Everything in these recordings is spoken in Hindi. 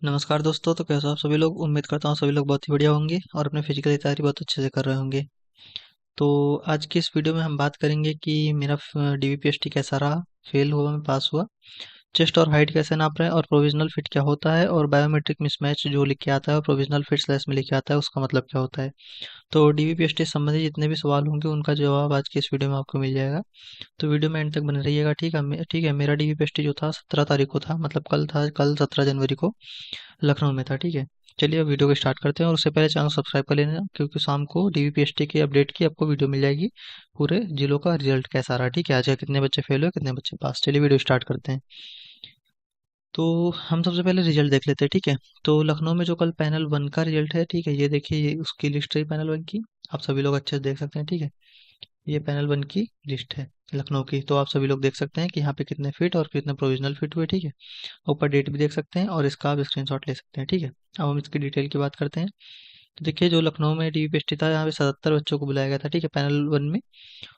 नमस्कार दोस्तों। तो कैसे हो आप सभी लोग? उम्मीद करता हूँ सभी लोग बहुत ही बढ़िया होंगे और अपने फिजिकल की तैयारी बहुत अच्छे से कर रहे होंगे। तो आज की इस वीडियो में हम बात करेंगे कि मेरा डीवीपीएसटी कैसा रहा, फेल हुआ मैं पास हुआ, चेस्ट और हाइट कैसे नाप रहे हैं, और प्रोविजनल फिट क्या होता है, और बायोमेट्रिक मिसमैच जो लिख के आता है और प्रोविजनल फिट स्लैश में लिख के आता है उसका मतलब क्या होता है। तो डीवीपीएसटी से संबंधित जितने भी सवाल होंगे उनका जवाब आज की इस वीडियो में आपको मिल जाएगा। तो वीडियो में एंड तक बने रहिएगा। ठीक है। मेरा डीवीपीएसटी जो था 17 तारीख को था, मतलब कल था, कल 17 जनवरी को लखनऊ में था। ठीक है। चलिए अब वीडियो को स्टार्ट करते हैं, और उससे पहले चैनल सब्सक्राइब कर लेना, क्योंकि शाम को डीवीपीएसटी के अपडेट की आपको वीडियो मिल जाएगी, पूरे जिलों का रिजल्ट कैसा रहा। ठीक है, आज कितने बच्चे फेल हुए, कितने बच्चे पास। चलिए वीडियो स्टार्ट करते हैं। तो हम सबसे पहले रिजल्ट देख लेते हैं। ठीक है। तो लखनऊ में जो कल पैनल वन का रिजल्ट है, ठीक है, ये देखिए, ये उसकी लिस्ट है पैनल वन की। आप सभी लोग अच्छे से देख सकते हैं। ठीक है, ये पैनल वन की लिस्ट है लखनऊ की। तो आप सभी लोग देख सकते हैं कि यहाँ पे कितने फिट और कितने प्रोविजनल फिट हुए। ठीक है, ऊपर डेट भी देख सकते हैं और इसका आप स्क्रीनशॉट ले सकते हैं। ठीक है, अब हम इसकी डिटेल की बात करते हैं। तो देखिए, जो लखनऊ में डीपीएसटी था, यहाँ पे 77 बच्चों को बुलाया गया था। ठीक है, पैनल वन में।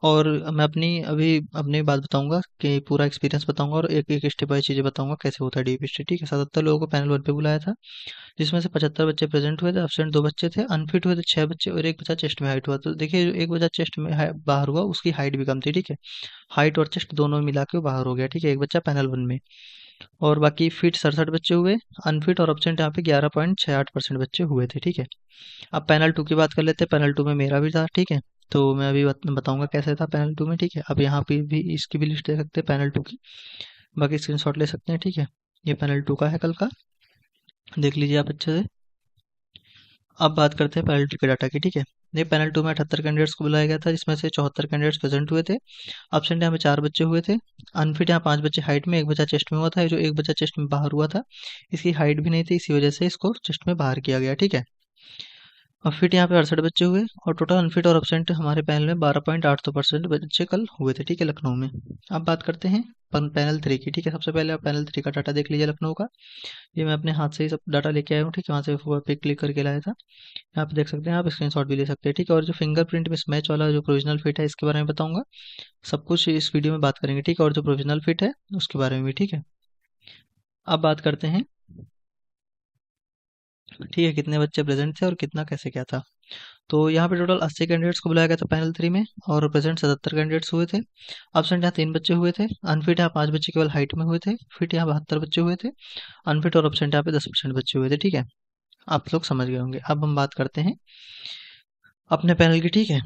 और मैं अपनी बात बताऊंगा कि पूरा एक्सपीरियंस बताऊंगा, और एक एक स्टेप बाय चीज़ें बताऊंगा कैसे होता है डीपीएसटी। ठीक है, 77 लोगों को पैनल वन पे बुलाया था, जिसमें से 75 बच्चे प्रेजेंट हुए थे, एब्सेंट 2 बच्चे थे, अनफिट हुए थे 6 बच्चे, और एक बच्चा चेस्ट में हाइट हुआ। तो देखिए, जो एक बच्चा चेस्ट में बाहर हुआ, उसकी हाइट भी कम थी। ठीक है, हाइट और चेस्ट दोनों मिला के वो बाहर हो गया। ठीक है, एक बच्चा पैनल वन में। और बाकी फिट 67 बच्चे हुए, अनफिट और एब्सेंट यहाँ पे 11.68% बच्चे हुए थे। ठीक है, अब पैनल टू की बात कर लेते हैं। पैनल टू में मेरा भी था। ठीक है, तो मैं अभी बताऊंगा कैसे था पैनल टू में। ठीक है, अब यहाँ पे भी इसकी भी लिस्ट दे सकते हैं पैनल टू की, बाकी स्क्रीनशॉट ले सकते हैं। ठीक है, ये पैनल टू का है कल का, देख लीजिए आप अच्छे से। अब बात करते हैं पैनल टू के डाटा की। ठीक है, ये पैनल टू में 78 कैंडिडेट्स को बुलाया गया था, जिसमें से 74 कैंडिडेट्स प्रेजेंट हुए थे, एब्सेंट यहाँ पे 4 बच्चे हुए थे, अनफिट यहाँ 5 बच्चे हाइट में, एक बच्चा चेस्ट में हुआ था। ये जो एक बच्चा चेस्ट में बाहर हुआ था, इसकी हाइट भी नहीं थी, इसी वजह से इसको चेस्ट में बाहर किया गया। ठीक है, और फिट यहाँ पे 68 बच्चे हुए, और टोटल अनफिट और एब्सेंट हमारे पैनल में 12.82% बच्चे कल हुए थे। ठीक है, लखनऊ में। अब बात करते हैं पैनल थ्री की। ठीक है, सबसे पहले आप पैनल थ्री का डाटा देख लीजिए लखनऊ का। ये मैं अपने हाथ से ही सब डाटा लेके आया हूँ। ठीक है, वहाँ से पे क्लिक करके लाया था। यहाँ पे देख सकते हैं, आप स्क्रीनशॉट भी ले सकते हैं। ठीक है, और जो फिंगरप्रिंट मिसमैच वाला जो प्रोविजनल फिट है, इसके बारे में बताऊंगा। सब कुछ इस वीडियो में बात करेंगे। ठीक है, और जो प्रोविजनल फिट है उसके बारे में भी। ठीक है, अब बात करते हैं। ठीक है, कितने बच्चे प्रेजेंट थे और कितना कैसे क्या था। तो यहाँ पे टोटल 80 कैंडिडेट्स को बुलाया गया था पैनल थ्री में, और प्रेजेंट 77 कैंडिडेट्स हुए थे। एब्सेंट यहाँ 3 बच्चे हुए थे, अनफिट यहाँ 5 बच्चे केवल हाइट में हुए थे, फिट यहाँ 72 बच्चे हुए थे, अनफिट और एब्सेंट यहाँ पे 10% बच्चे हुए थे। ठीक है, आप लोग समझ गए होंगे। अब हम बात करते हैं अपने पैनल की। ठीक है,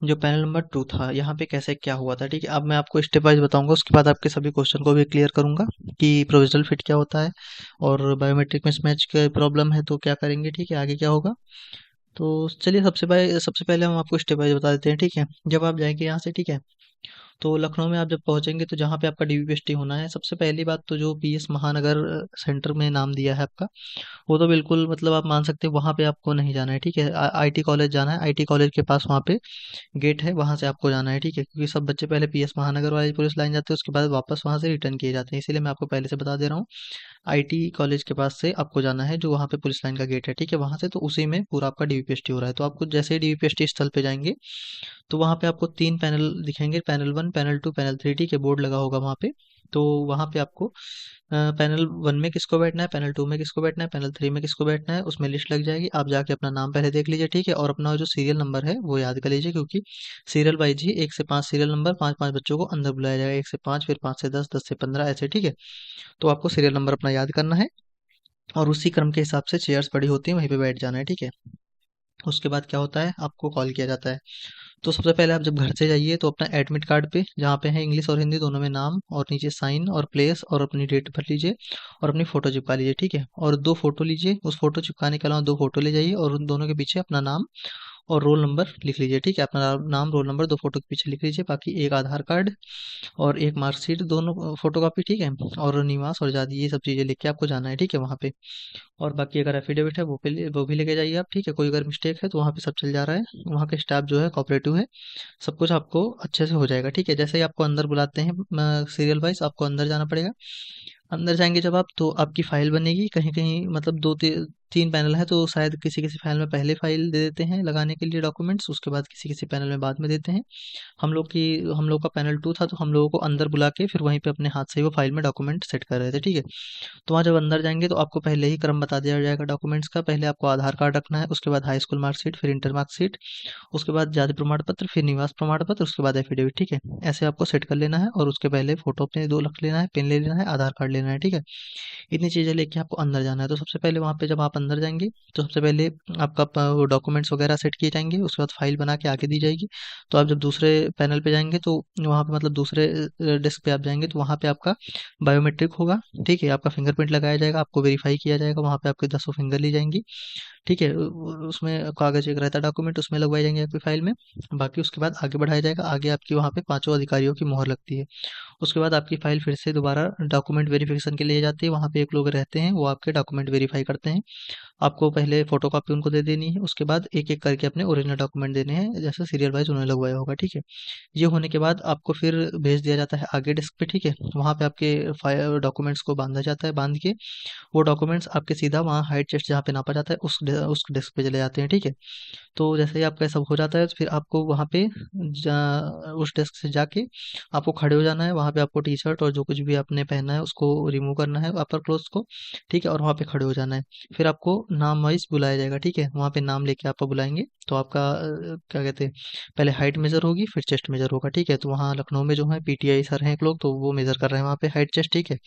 जो पैनल नंबर टू था, यहाँ पे कैसे क्या हुआ था। ठीक है, अब मैं आपको स्टेप वाइज बताऊंगा, उसके बाद आपके सभी क्वेश्चन को भी क्लियर करूंगा कि प्रोविजनल फिट क्या होता है, और बायोमेट्रिक मिसमैच का प्रॉब्लम है तो क्या करेंगे। ठीक है, आगे क्या होगा। तो चलिए, सबसे पहले हम आपको स्टेप वाइज बता देते हैं। ठीक है, जब आप जाएंगे यहाँ से, ठीक है, तो लखनऊ में आप जब पहुंचेंगे तो जहाँ पे आपका डीवीपीएसटी होना है, सबसे पहली बात तो जो पीएस महानगर सेंटर में नाम दिया है आपका, वो तो बिल्कुल मतलब आप मान सकते हैं वहाँ पे आपको नहीं जाना है। ठीक है, आईटी कॉलेज जाना है। आईटी कॉलेज के पास वहाँ पे गेट है, वहाँ से आपको जाना है। ठीक है, क्योंकि सब बच्चे पहले पीएस महानगर वाली पुलिस लाइन जाते हैं, उसके बाद वापस वहाँ से रिटर्न किए जाते हैं, इसीलिए मैं आपको पहले से बता दे रहा हूँ। आईटी कॉलेज के पास से आपको जाना है, जो वहाँ पे पुलिस लाइन का गेट है। ठीक है, वहाँ से तो उसी में पूरा आपका डीवीपीएसटी हो रहा है। तो आपको जैसे ही डीवीपीएसटी स्थल पे जाएंगे, तो वहाँ पे आपको 3 पैनल दिखेंगे, panel one, panel two, panel three. ठीक है, बोर्ड लगा होगा वहाँ पे। तो वहाँ पे आपको पैनल वन में किसको बैठना है, पैनल टू में किसको बैठना है, पैनल थ्री में किसको बैठना है, उसमें लिस्ट लग जाएगी। आप जाके अपना नाम पहले देख लीजिए। ठीक है, और अपना जो सीरियल नंबर है वो याद कर लीजिए, क्योंकि सीरियल वाइज ही 1 से 5 सीरियल नंबर, 5 5 बच्चों को अंदर बुलाया जाएगा, 1 से 5, फिर 5 से 10, 10 से 15, ऐसे। ठीक है, तो आपको सीरियल नंबर अपना याद करना है, और उसी क्रम के हिसाब से चेयर्स पड़ी होती हैं, वहीं पे बैठ जाना है। ठीक है, उसके बाद क्या होता है, आपको कॉल किया जाता है। तो सबसे पहले आप जब घर से जाइए तो अपना एडमिट कार्ड पे, जहाँ पे है इंग्लिश और हिंदी दोनों में नाम, और नीचे साइन और प्लेस और अपनी डेट भर लीजिए, और अपनी फ़ोटो चिपका लीजिए। ठीक है, और 2 फ़ोटो लीजिए, उस फ़ोटो चिपकाने के अलावा 2 फ़ोटो ले जाइए, और उन दोनों के पीछे अपना नाम और रोल नंबर लिख लीजिए। ठीक है, अपना नाम, रोल नंबर 2 फ़ोटो के पीछे लिख लीजिए, बाकी एक आधार कार्ड और एक मार्कशीट, दोनों फोटोकॉपी। ठीक है, और निवास और जाति, ये सब चीज़ें लिख के आपको जाना है। ठीक है, वहाँ पे। और बाकी अगर एफिडेविट है वो भी लेके जाइए आप। ठीक है, कोई अगर मिस्टेक है तो वहाँ पे सब चल जा रहा है, वहाँ के स्टाफ जो है कोऑपरेटिव है, सब कुछ आपको अच्छे से हो जाएगा। ठीक है, जैसे ही आपको अंदर बुलाते हैं सीरियल वाइज, आपको अंदर जाना पड़ेगा। अंदर जाएंगे जब आप तो आपकी फाइल बनेगी कहीं कहीं, मतलब तीन पैनल है तो शायद किसी किसी फाइल में पहले फाइल दे देते हैं लगाने के लिए डॉक्यूमेंट्स, उसके बाद किसी किसी पैनल में बाद में देते हैं। हम लोग का पैनल 2 था तो हम लोगों को अंदर बुला के फिर वहीं पे अपने हाथ से ही वो फाइल में डॉक्यूमेंट सेट कर रहे थे, ठीक है। तो वहाँ जब अंदर जाएंगे तो आपको पहले ही क्रम बता दिया जाएगा डॉक्यूमेंट्स का। पहले आपको आधार कार्ड रखना है, उसके बाद हाई स्कूल मार्कशीट, फिर इंटर मार्कशीट, उसके बाद जाति प्रमाण पत्र, फिर निवास प्रमाण पत्र, उसके बाद एफिडेविट, ठीक है। ऐसे आपको सेट कर लेना है और उसके पहले फोटो अपने दो रख लेना है, पेन ले लेना है, आधार कार्ड लेना है, ठीक है। इतनी चीज़ें लेके आपको अंदर जाना है। तो सबसे पहले वहाँ पे जब आप अंदर जाएंगे तो सबसे पहले आपका वो डॉक्यूमेंट्स वगैरह सेट किए जाएंगे, उसके बाद फाइल बना के आगे दी जाएगी। तो आप जब दूसरे पैनल पे जाएंगे तो वहाँ पे मतलब दूसरे डेस्क पे आप जाएंगे तो वहाँ पे आपका बायोमेट्रिक होगा, ठीक है। आपका फिंगरप्रिंट लगाया जाएगा, आपको वेरीफाई किया जाएगा, वहाँ पे आपके 10 फिंगर ली जाएंगी, ठीक है। उसमें कागज एक रहता है डॉक्यूमेंट, उसमें लगवाए जाएंगे आपकी फाइल में। बाकी उसके बाद आगे बढ़ाया जाएगा, आगे आपकी वहाँ पे पांचों अधिकारियों की मोहर लगती है। उसके बाद आपकी फाइल फिर से दोबारा डॉक्यूमेंट वेरिफिकेशन के लिए जाती है, वहाँ पे एक लोग रहते हैं वो आपके डॉक्यूमेंट वेरीफाई करते हैं। आपको पहले फोटोकॉपी उनको दे देनी है, उसके बाद एक एक करके अपने ओरिजिनल डॉक्यूमेंट देने हैं, जैसे सीरियल वाइज उन्होंने लगवाया होगा, ठीक है। ये होने के बाद आपको फिर भेज दिया जाता है आगे डेस्क पे, ठीक है। वहाँ पे आपके फाइल डॉक्यूमेंट्स को बांधा जाता है, बांध के वो डॉक्यूमेंट्स आपके सीधा वहाँ हाइट चेस्ट जहाँ पे नापा जाता है उस डेस्क पे चले जाते हैं, ठीक है। तो जैसे ही आपका सब हो जाता है तो फिर आपको वहाँ पे उस डेस्क से जाके आपको खड़े हो जाना है। वहाँ पे आपको टी शर्ट और जो कुछ भी आपने पहना है उसको रिमूव करना है, अपर क्लोथ्स को, ठीक है, और वहाँ पे खड़े हो जाना है। फिर आपको नाम वाइज बुलाया जाएगा, ठीक है। वहाँ पे नाम लेके आपको बुलाएंगे तो आपका क्या कहते हैं, पहले हाइट मेजर होगी फिर चेस्ट मेजर होगा, ठीक है। तो वहाँ लखनऊ में जो है पीटीआई सर हैं एक लोग, तो वो मेजर कर रहे हैं वहाँ पे हाइट चेस्ट, ठीक है।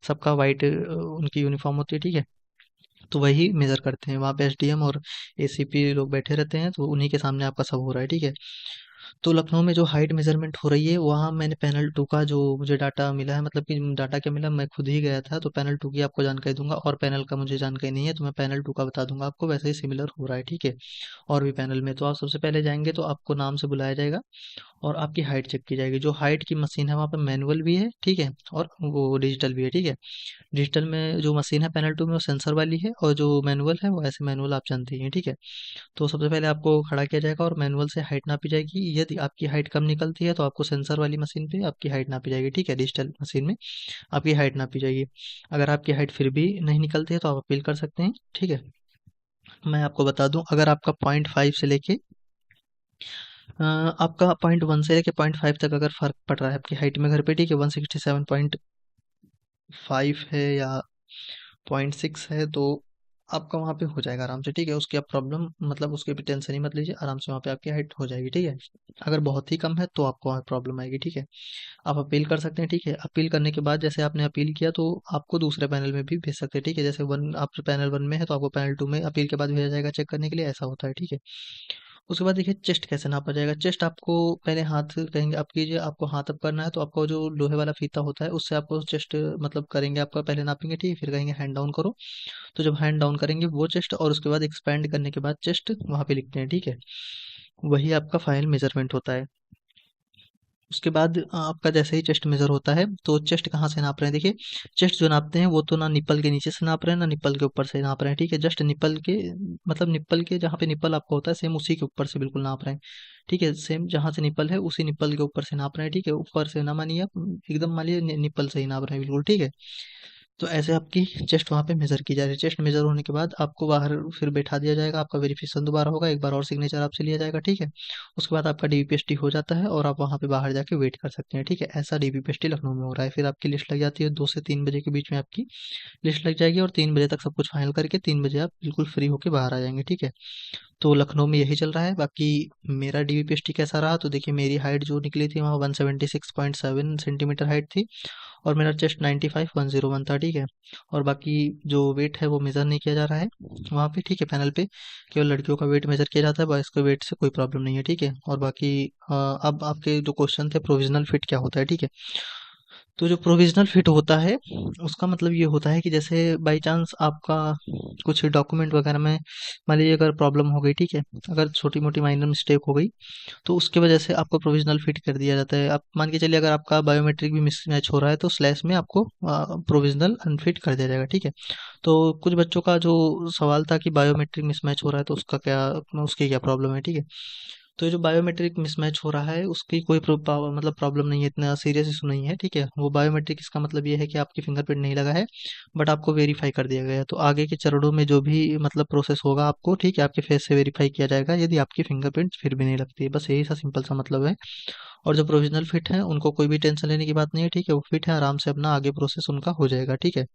सबका वाइट उनकी यूनिफॉर्म होती है, ठीक है। तो वही मेजर करते हैं वहाँ पे, एसडीएम और एसीपी लोग बैठे रहते हैं, तो उन्हीं के सामने आपका सब हो रहा है, ठीक है। तो लखनऊ में जो हाइट मेजरमेंट हो रही है वहाँ मैंने पैनल 2 का जो मुझे डाटा मिला है, मतलब कि डाटा क्या मिला, मैं खुद ही गया था तो पैनल 2 की आपको जानकारी दूंगा, और पैनल का मुझे जानकारी नहीं है तो मैं पैनल 2 का बता दूंगा आपको। वैसे ही सिमिलर हो रहा है, ठीक है। और भी पैनल में तो आप सबसे पहले जाएंगे तो आपको नाम से बुलाया जाएगा और आपकी हाइट चेक की जाएगी। जो हाइट की मशीन है वहाँ पे मैनुअल भी है, ठीक है, और वो डिजिटल भी है, ठीक है। डिजिटल में जो मशीन है पैनल 2 में वो सेंसर वाली है, और जो मैनुअल है वो ऐसे मैनुअल आप जानते ही हैं, ठीक है। तो सबसे पहले आपको खड़ा किया जाएगा और मैनुअल से हाइट नापी जाएगी। यदि आपकी हाइट कम निकलती है तो आपको सेंसर वाली मशीन पे आपकी हाइट नापी जाएगी, ठीक है, डिजिटल मशीन में आपकी हाइट नापी जाएगी। अगर आपकी हाइट फिर भी नहीं निकलती है तो आप अपील कर सकते हैं, ठीक है। मैं आपको बता दूं, अगर आपका 0.5 से लेके आपका 0.1 से लेके 0.5 तक अगर फर्क पड़ रहा है आपकी हाइट में घर पे, ठीक है, 167.5 है या 0.6 है, तो आपका वहाँ पे हो जाएगा आराम से, ठीक है। उसकी आप प्रॉब्लम मतलब उसके भी टेंशन ही मत लीजिए, आराम से वहाँ पे आपकी हाइट हो जाएगी, ठीक है। अगर बहुत ही कम है तो आपको वहाँ प्रॉब्लम आएगी, ठीक है। आप अपील कर सकते हैं, ठीक है। अपील करने के बाद जैसे आपने अपील किया तो आपको दूसरे पैनल में भी भेज सकते हैं, ठीक है। जैसे वन आप पैनल 1 में है तो आपको पैनल 2 में अपील के बाद भेजा जाएगा चेक करने के लिए, ऐसा होता है, ठीक है। उसके बाद देखिए चेस्ट कैसे नापा जाएगा। चेस्ट आपको पहले हाथ कहेंगे आप कीजिए, आपको हाथ अप करना है तो आपको जो लोहे वाला फीता होता है उससे आपको चेस्ट मतलब करेंगे, आपका पहले नापेंगे, ठीक है, फिर कहेंगे हैंड डाउन करो। तो जब हैंड डाउन करेंगे वो चेस्ट, और उसके बाद एक्सपेंड करने के बाद चेस्ट वहाँ पे लिखते हैं, ठीक है। वही आपका फाइनल मेजरमेंट होता है। उसके बाद आपका जैसे ही चेस्ट मेजर होता है तो चेस्ट कहाँ से नाप रहे हैं, देखिए चेस्ट जो नापते हैं वो तो ना निप्पल के नीचे से नाप रहे हैं ना निप्पल के ऊपर से नाप रहे हैं, ठीक है। जस्ट निप्पल के मतलब निप्पल के जहाँ पे निप्पल आपका होता है सेम उसी के ऊपर से बिल्कुल नाप रहे हैं, ठीक है। सेम जहाँ से निप्पल है उसी निप्पल के ऊपर से नाप रहे हैं, ठीक है। ऊपर से ना मानिए आप, एकदम मानिए निप्पल से ही नाप रहे हैं बिल्कुल, ठीक है। तो ऐसे आपकी चेस्ट वहाँ पे मेजर की जा रही है। चेस्ट मेजर होने के बाद आपको बाहर फिर बैठा दिया जाएगा, आपका वेरिफिकेशन दोबारा होगा, एक बार और सिग्नेचर आपसे लिया जाएगा, ठीक है। उसके बाद आपका डीपीएसटी हो जाता है और आप वहाँ पे बाहर जाके वेट कर सकते हैं, ठीक है। ऐसा डीपीएसटी लखनऊ में हो रहा है। फिर आपकी लिस्ट लग जाती है, 2 से 3 बजे के बीच में आपकी लिस्ट लग जाएगी और 3 बजे तक सब कुछ फाइनल करके 3 बजे आप बिल्कुल फ्री होके बाहर आ जाएंगे, ठीक है। तो लखनऊ में यही चल रहा है। बाकी मेरा डीवीपीएसटी कैसा रहा, तो देखिए मेरी हाइट जो निकली थी वहाँ 176.7 सेंटीमीटर हाइट थी, और मेरा चेस्ट 95,101 था, ठीक है। और बाकी जो वेट है वो मेज़र नहीं किया जा रहा है वहाँ पे, ठीक है। पैनल पे केवल लड़कियों का वेट मेज़र किया जाता है, बॉयज़ के वेट से कोई प्रॉब्लम नहीं है, ठीक है। और बाकी अब आपके जो क्वेश्चन थे प्रोविजनल फिट क्या होता है, ठीक है। तो जो प्रोविजनल फिट होता है उसका मतलब ये होता है कि जैसे बाय चांस आपका कुछ डॉक्यूमेंट वगैरह में मान लीजिए अगर प्रॉब्लम हो गई, ठीक है, अगर छोटी मोटी माइनर मिस्टेक हो गई तो उसकी वजह से आपको प्रोविजनल फिट कर दिया जाता है। आप मान के चलिए अगर आपका बायोमेट्रिक भी मिसमैच हो रहा है तो स्लैश में आपको प्रोविजनल अनफिट कर दिया जाएगा, ठीक है। तो कुछ बच्चों का जो सवाल था कि बायोमेट्रिक मिसमैच हो रहा है तो उसका क्या, उसकी क्या प्रॉब्लम है, ठीक है। तो ये जो बायोमेट्रिक मिसमैच हो रहा है उसकी कोई मतलब प्रॉब्लम नहीं है, इतना सीरियस इशू नहीं है, ठीक है। वो बायोमेट्रिक इसका मतलब ये है कि आपकी फिंगरप्रिंट नहीं लगा है, बट आपको वेरीफाई कर दिया गया है। तो आगे के चरणों में जो भी मतलब प्रोसेस होगा आपको, ठीक है, आपके फेस से वेरीफाई किया जाएगा यदि आपकी फिंगरप्रिंट फिर भी नहीं लगती है। बस यही सा सिंपल सा मतलब है। और जो प्रोविजनल फिट है उनको कोई भी टेंशन लेने की बात नहीं है, ठीक है, वो फिट है, आराम से अपना आगे प्रोसेस उनका हो जाएगा, ठीक है।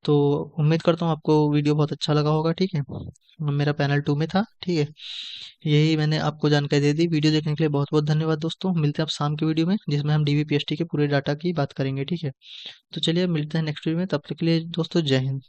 तो उम्मीद करता हूँ आपको वीडियो बहुत अच्छा लगा होगा, ठीक है। मेरा पैनल 2 में था, ठीक है। यही मैंने आपको जानकारी दे दी। वीडियो देखने के लिए बहुत बहुत धन्यवाद दोस्तों। मिलते हैं आप शाम की वीडियो में जिसमें हम डीवीपीएसटी के पूरे डाटा की बात करेंगे, ठीक है। तो चलिए मिलते हैं नेक्स्ट वीडियो में, तब तक के लिए दोस्तों जय हिंद।